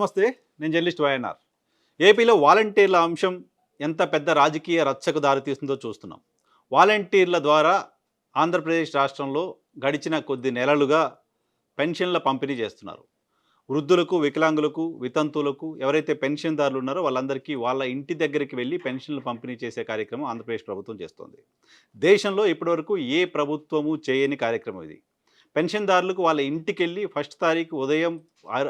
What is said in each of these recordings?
నమస్తే. నేను journalist YNR. ఏపీలో వాలంటీర్ల అంశం ఎంత పెద్ద రాజకీయ రచ్చకు దారితీస్తుందో చూస్తున్నాం. వాలంటీర్ల ద్వారా ఆంధ్రప్రదేశ్ రాష్ట్రంలో గడిచిన కొద్ది నెలలుగా పెన్షన్ల పంపిణీ చేస్తున్నారు. వృద్ధులకు, వికలాంగులకు, వితంతువులకు ఎవరైతే పెన్షన్‌దారులు ఉన్నారో వాళ్ళందరికీ వాళ్ళ ఇంటి దగ్గరికి వెళ్లి పెన్షన్లు పంపిణీ చేసే కార్యక్రమం ఆంధ్రప్రదేశ్ ప్రభుత్వం చేస్తోంది. దేశంలో ఇప్పటివరకు ఏ ప్రభుత్వము చేయని కార్యక్రమం ఇది. పెన్షన్‌దారులకు వాళ్ళ ఇంటికెళ్ళి ఫస్ట్ తారీఖు ఉదయం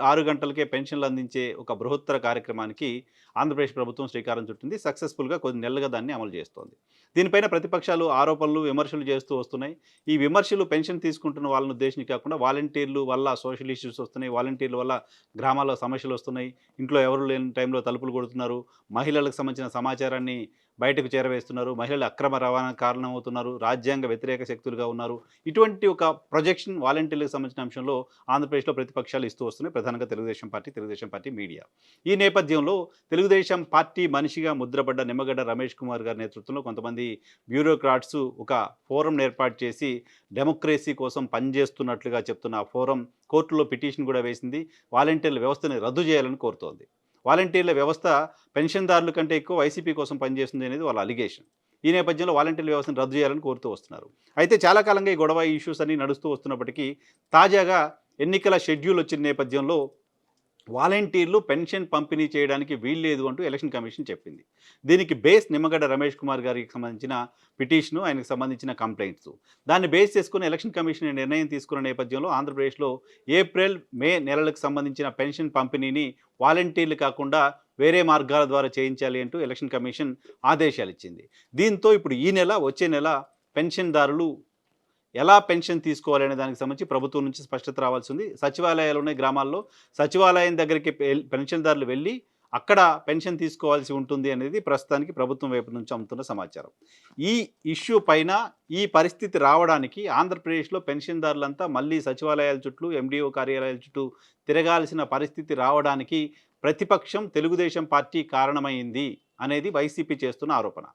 6 గంటలకే పెన్షన్లు అందించే ఒక బృహత్తర కార్యక్రమానికి ఆంధ్రప్రదేశ్ ప్రభుత్వం శ్రీకారం చుట్టింది. సక్సెస్‌ఫుల్‌గా కొన్ని నెలలుగా దాన్ని అమలు చేస్తోంది. దీనిపైన ప్రతిపక్షాలు ఆరోపణలు, విమర్శలు చేస్తూ వస్తున్నాయి. ఈ విమర్శలు పెన్షన్ తీసుకుంటున్న వాళ్ళని ఉద్దేశించి కాకుండా వాలంటీర్లు వల్ల సోషల్ ఇష్యూస్ వస్తున్నాయి. వాలంటీర్ల వల్ల గ్రామాల్లో సమస్యలు వస్తున్నాయి. ఇంట్లో ఎవరు లేని టైంలో తలుపులు కొడుతున్నారు. మహిళలకు సంబంధించిన సమాచారాన్ని బయటకు చేరవేస్తున్నారు. మహిళలు అక్రమ రవాణాకు కారణమవుతున్నారు. రాజ్యాంగ వ్యతిరేక శక్తులుగా ఉన్నారు. ఇటువంటి ఒక ప్రొజెక్షన్ వాలంటీర్లకు సంబంధించిన అంశంలో ఆంధ్రప్రదేశ్‌లో ప్రతిపక్షాలు ఇస్తూ వస్తున్నాయి. ప్రధానంగా తెలుగుదేశం పార్టీ మీడియా. ఈ నేపథ్యంలో తెలుగుదేశం పార్టీ మనిషిగా ముద్రపడ్డ నిమ్మగడ్డ రమేష్ కుమార్ గారి నేతృత్వంలో కొంతమంది బ్యూరోక్రాట్స్ ఒక ఫోరం ఏర్పాటు చేసి డెమోక్రసీ కోసం పనిచేస్తున్నట్లుగా చెప్తున్న ఆ ఫోరం కోర్టులో పిటిషన్ కూడా వేసింది. వాలంటీర్ల వ్యవస్థని రద్దు చేయాలని కోరుతోంది. వాలంటీర్ల వ్యవస్థ పెన్షన్‌దారుల కంటే ఎక్కువ వైసీపీ కోసం పనిచేస్తుంది అనేది వాళ్ళ అలిగేషన్. ఈ నేపథ్యంలో వాలంటీర్ల వ్యవస్థను రద్దు చేయాలని కోరుతూ వస్తున్నారు. అయితే చాలా కాలంగా ఈ గొడవ, ఈ ఇష్యూస్ అన్నీ నడుస్తూ వస్తున్నప్పటికీ తాజాగా ఎన్నికల షెడ్యూల్ వచ్చిన నేపథ్యంలో వాలంటీర్లు పెన్షన్ పంపిణీ చేయడానికి వీల్లేదు అంటూ ఎలక్షన్ కమిషన్ చెప్పింది. దీనికి బేస్ నిమ్మగడ్డ రమేష్ కుమార్ గారికి సంబంధించిన పిటిషను, ఆయనకు సంబంధించిన కంప్లైంట్స్. దాన్ని బేస్ చేసుకుని ఎలక్షన్ కమిషన్ నిర్ణయం తీసుకున్న నేపథ్యంలో ఆంధ్రప్రదేశ్లో ఏప్రిల్, మే నెలలకు సంబంధించిన పెన్షన్ పంపిణీని వాలంటీర్లు కాకుండా వేరే మార్గాల ద్వారా చేయించాలి అంటూ ఎలక్షన్ కమిషన్ ఆదేశాలు ఇచ్చింది. దీంతో ఇప్పుడు ఈ నెల, వచ్చే నెల పెన్షన్‌దారులు ఎలా పెన్షన్ తీసుకోవాలనే దానికి సంబంధించి ప్రభుత్వం నుంచి స్పష్టత రావాల్సి ఉంది. సచివాలయాలు ఉన్నాయి గ్రామాల్లో. సచివాలయం దగ్గరికి పెన్షన్‌దారులు వెళ్ళి అక్కడ పెన్షన్ తీసుకోవాల్సి ఉంటుంది అనేది ప్రస్తుతానికి ప్రభుత్వం వైపు నుంచి అందుతున్న సమాచారం. ఈ ఇష్యూ పైన ఈ పరిస్థితి రావడానికి ఆంధ్రప్రదేశ్‌లో పెన్షన్‌దారులంతా మళ్ళీ సచివాలయాల చుట్టూ, ఎండీఓ కార్యాలయాల చుట్టూ తిరగాల్సిన పరిస్థితి రావడానికి ప్రతిపక్షం తెలుగుదేశం పార్టీ కారణమైంది అనేది వైసీపీ చేస్తున్న ఆరోపణ.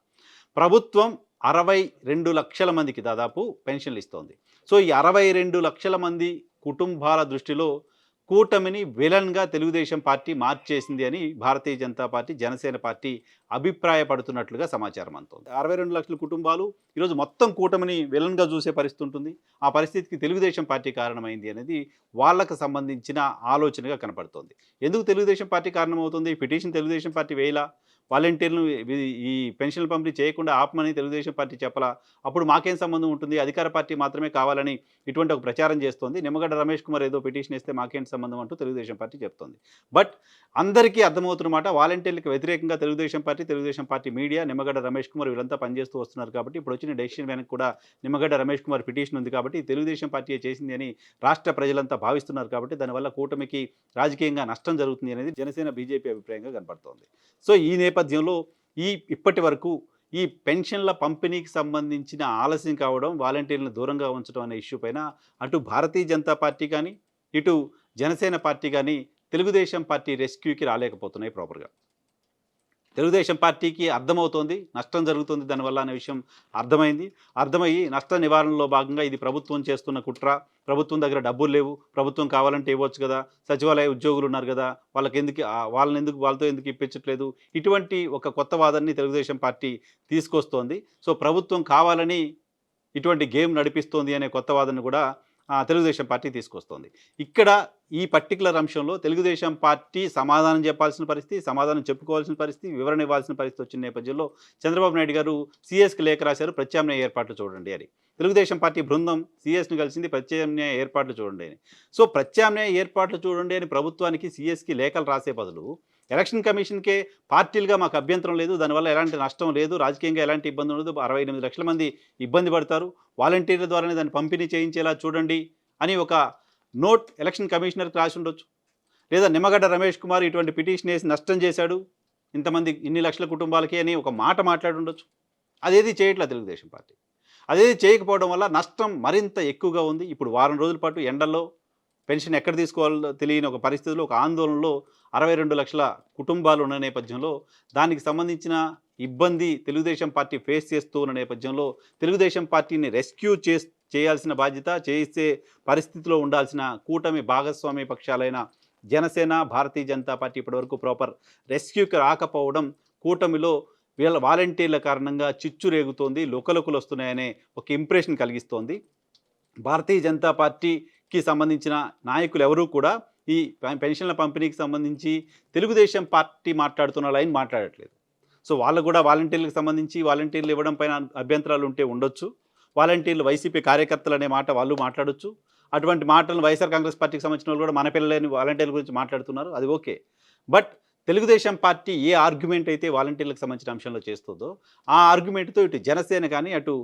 ప్రభుత్వం 62 లక్షల మందికి దాదాపు పెన్షన్లు ఇస్తోంది. సో ఈ 62 లక్షల మంది కుటుంబాల దృష్టిలో కూటమిని విలన్‌గా తెలుగుదేశం పార్టీ మార్చేసింది అని భారతీయ జనతా పార్టీ, జనసేన పార్టీ అభిప్రాయపడుతున్నట్లుగా సమాచారం అందుతోంది. 62 లక్షల కుటుంబాలు ఈరోజు మొత్తం కూటమిని విలన్‌గా చూసే పరిస్థితి ఉంటుంది. ఆ పరిస్థితికి తెలుగుదేశం పార్టీ కారణమైంది అనేది వాళ్ళకు సంబంధించిన ఆలోచనగా కనపడుతోంది. ఎందుకు తెలుగుదేశం పార్టీ కారణమవుతుంది? పిటిషన్ తెలుగుదేశం పార్టీ వేయలా? వాలంటీర్లను ఈ పెన్షన్ల పంపిణీ చేయకుండా ఆపమని తెలుగుదేశం పార్టీ చెప్పలా? అప్పుడు మాకేం సంబంధం ఉంటుంది? అధికార పార్టీ మాత్రమే కావాలని ఇటువంటి ఒక ప్రచారం చేస్తోంది. నిమ్మగడ్డ రమేష్ కుమార్ ఏదో పిటిషన్ ఇస్తే మాకేంటి సంబంధం అంటూ తెలుగుదేశం పార్టీ చెప్తోంది. బట్ అందరికీ అర్థమవుతున్నమాట, వాలంటీర్లకు వ్యతిరేకంగా తెలుగుదేశం పార్టీ మీడియా, నిమ్మగడ్డ రమేష్ కుమార్ వీళ్ళంతా పనిచేస్తూ వస్తున్నారు కాబట్టి ఇప్పుడు వచ్చిన డెసిషన్ వెనక కూడా నిమ్మగడ్డ రమేష్ కుమార్ పిటిషన్ ఉంది కాబట్టి తెలుగుదేశం పార్టీ చేసింది అని రాష్ట్ర ప్రజలంతా భావిస్తున్నారు కాబట్టి దానివల్ల కూటమికి రాజకీయంగా నష్టం జరుగుతుంది అనేది జనసేన, బీజేపీ అభిప్రాయంగా కనపడుతోంది. సో ఈ నేపథ్యంలో ఇప్పటి వరకు ఈ పెన్షన్ల పంపిణీకి సంబంధించిన ఆలస్యం కావడం, వాలంటీర్లను దూరంగా ఉంచడం అనే ఇష్యూ పైన అటు భారతీయ జనతా పార్టీ కానీ, ఇటు జనసేన పార్టీ కానీ తెలుగుదేశం పార్టీ రెస్క్యూకి రాలేకపోతున్నాయి ప్రాపర్‌గా. తెలుగుదేశం పార్టీకి అర్థమవుతోంది నష్టం జరుగుతుంది దానివల్ల అనే విషయం అర్థమయ్యి నష్ట నివారణలో భాగంగా ఇది ప్రభుత్వం చేస్తున్న కుట్ర, ప్రభుత్వం దగ్గర డబ్బులు లేవు, ప్రభుత్వం కావాలంటే ఇవ్వచ్చు కదా, సచివాలయ ఉద్యోగులు ఉన్నారు కదా, వాళ్ళతో ఎందుకు ఇప్పించట్లేదు, ఇటువంటి ఒక కొత్త వాదనని తెలుగుదేశం పార్టీ తీసుకొస్తోంది. సో ప్రభుత్వం కావాలని ఇటువంటి గేమ్ నడిపిస్తోంది అనే కొత్త వాదనను కూడా తెలుగుదేశం పార్టీ తీసుకొస్తోంది. ఇక్కడ ఈ పర్టికులర్ అంశంలో తెలుగుదేశం పార్టీ సమాధానం చెప్పాల్సిన పరిస్థితి, సమాధానం చెప్పుకోవాల్సిన పరిస్థితి, వివరణ ఇవ్వాల్సిన పరిస్థితి వచ్చిన నేపథ్యంలో చంద్రబాబు నాయుడు గారు సీఎస్కి లేఖ రాశారు, ప్రత్యామ్నాయ ఏర్పాట్లు చూడండి అని. తెలుగుదేశం పార్టీ బృందం సీఎస్ని కలిసింది, ప్రత్యామ్నాయ ఏర్పాట్లు చూడండి అని. సో ప్రత్యామ్నాయ ఏర్పాట్లు చూడండి అని ప్రభుత్వానికి, సీఎస్కి లేఖలు రాసే బదులు ఎలక్షన్ కమిషన్కే పార్టీలుగా మాకు అభ్యంతరం లేదు, దానివల్ల ఎలాంటి నష్టం లేదు, రాజకీయంగా ఎలాంటి ఇబ్బంది ఉండదు, 68 లక్షల మంది ఇబ్బంది పడతారు, వాలంటీర్ల ద్వారానే దాన్ని పంపిణీ చేయించేలా చూడండి అని ఒక నోట్ ఎలక్షన్ కమిషనర్కి రాసి ఉండొచ్చు. లేదా నిమ్మగడ్డ రమేష్ కుమార్ ఇటువంటి పిటిషన్ వేసి నష్టం చేశాడు ఇంతమంది ఇన్ని లక్షల కుటుంబాలకి అని ఒక మాట మాట్లాడి ఉండొచ్చు. అదేది చేయట్లేదు తెలుగుదేశం పార్టీ. అదేది చేయకపోవడం వల్ల నష్టం మరింత ఎక్కువగా ఉంది. ఇప్పుడు వారం రోజుల పాటు ఎండల్లో పెన్షన్ ఎక్కడ తీసుకోవాలో తెలియని ఒక పరిస్థితిలో, ఒక ఆందోళనలో 62 లక్షల కుటుంబాలు ఉన్న నేపథ్యంలో దానికి సంబంధించిన ఇబ్బంది తెలుగుదేశం పార్టీ ఫేస్ చేస్తూ ఉన్న నేపథ్యంలో తెలుగుదేశం పార్టీని రెస్క్యూ చేయాల్సిన బాధ్యత, చేసే పరిస్థితిలో ఉండాల్సిన కూటమి భాగస్వామ్య పక్షాలైన జనసేన, భారతీయ జనతా పార్టీ ఇప్పటివరకు ప్రాపర్ రెస్క్యూకి రాకపోవడం కూటమిలో వీళ్ళ వాలంటీర్ల కారణంగా చిచ్చు రేగుతోంది, లుకలుకలు వస్తున్నాయనే ఒక ఇంప్రెషన్ కలిగిస్తోంది. భారతీయ జనతా పార్టీకి సంబంధించిన నాయకులు ఎవరూ కూడా ఈ పెన్షన్ల పంపిణీకి సంబంధించి తెలుగుదేశం పార్టీ మాట్లాడుతున్న లైన్ మాట్లాడట్లేదు. సో వాళ్ళు కూడా వాలంటీర్లకు సంబంధించి వాలంటీర్లు ఇవ్వడం పైన అభ్యంతరాలు ఉంటే ఉండొచ్చు. వాలంటీర్లు వైసీపీ కార్యకర్తలు అనే మాట వాళ్ళు మాట్లాడొచ్చు. అటువంటి మాటలను వైఎస్ఆర్ కాంగ్రెస్ పార్టీకి సంబంధించిన వాళ్ళు కూడా మన పిల్లలని వాలంటీర్ల గురించి మాట్లాడుతున్నారు. అది okay. But Telugu Desam party A argument అయితే వాలంటీర్లకు సంబంధించిన అంశంలో చేస్తుందో ఆ ఆర్గ్యుమెంట్తో ఇటు జనసేన కానీ అటు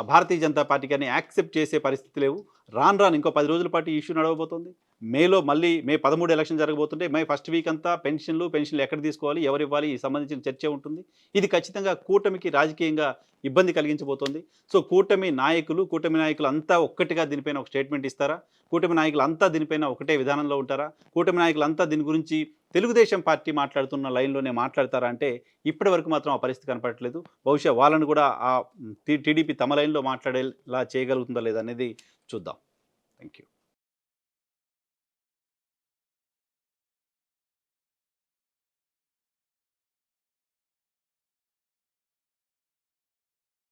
భారతీయ జనతా పార్టీ కానీ యాక్సెప్ట్ చేసే పరిస్థితి లేవు. రాను ఇంకో 10 రోజుల పాటు ఈ ఇష్యూ నడవబోతోంది. మేలో మళ్ళీ మే 13 ఎలక్షన్ జరగబోతుంటే మే ఫస్ట్ వీక్ అంతా పెన్షన్లు ఎక్కడ తీసుకోవాలి, ఎవరు ఇవ్వాలి, ఈ సంబంధించిన చర్చ ఉంటుంది. ఇది ఖచ్చితంగా కూటమికి రాజకీయంగా ఇబ్బంది కలిగించబోతోంది. సో కూటమి నాయకులు అంతా ఒక్కటిగా దీనిపైన ఒక స్టేట్మెంట్ ఇస్తారా? కూటమి నాయకులు అంతా దీనిపైన ఒకటే విధానంలో ఉంటారా? కూటమి నాయకులంతా దీని గురించి తెలుగుదేశం పార్టీ మాట్లాడుతున్న లైన్లోనే మాట్లాడతారా అంటే ఇప్పటి వరకు మాత్రం ఆ పరిస్థితి కనపడట్లేదు. బహుశా వాళ్ళను కూడా ఆ టీడీపీ తమ లైన్లో మాట్లాడేలా చేయగలుగుతుందా లేదా అనేది చూద్దాం. Thank you.